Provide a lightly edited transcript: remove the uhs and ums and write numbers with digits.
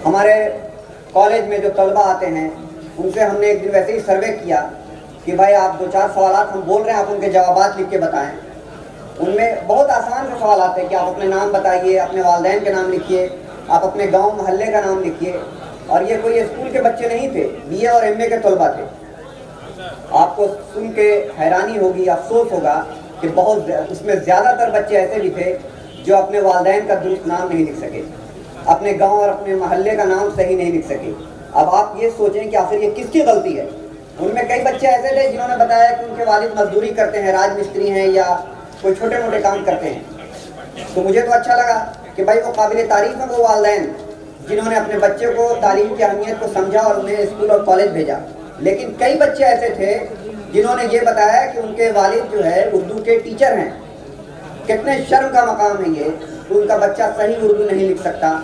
ہمارے کالج میں جو طلبہ آتے ہیں ان سے ہم نے ایک دن ویسے ہی سروے کیا کہ بھائی آپ 2-4 سوالات ہم بول رہے ہیں، آپ ان کے جوابات لکھ کے بتائیں۔ ان میں بہت آسان سے سوالات ہیں کہ آپ اپنے نام بتائیے، اپنے والدین کے نام لکھیے، آپ اپنے گاؤں محلے کا نام لکھیے۔ اور یہ کوئی اسکول کے بچے نہیں تھے، BA اور MA کے طلبہ تھے۔ آپ کو سن کے حیرانی ہوگی، افسوس ہوگا کہ اس میں زیادہ تر بچے ایسے بھی تھے جو اپنے والدین کا درست نام نہیں لکھ سکے، اپنے گاؤں اور اپنے محلے کا نام صحیح نہیں لکھ سکے۔ اب آپ یہ سوچیں کہ آخر یہ کس کی غلطی ہے؟ ان میں کئی بچے ایسے تھے جنہوں نے بتایا کہ ان کے والد مزدوری کرتے ہیں، راج مستری ہیں یا کوئی چھوٹے موٹے کام کرتے ہیں۔ تو مجھے تو اچھا لگا کہ بھائی وہ قابل تعریف ہیں وہ والدین جنہوں نے اپنے بچے کو تعلیم کی اہمیت کو سمجھا اور انہیں اسکول اور کالج بھیجا۔ لیکن کئی بچے ایسے تھے جنہوں نے یہ بتایا کہ ان کے والد جو ہے اردو کے ٹیچر ہیں۔ کتنے شرم کا مقام ہے یہ کہ ان کا بچہ صحیح اردو نہیں لکھ سکتا،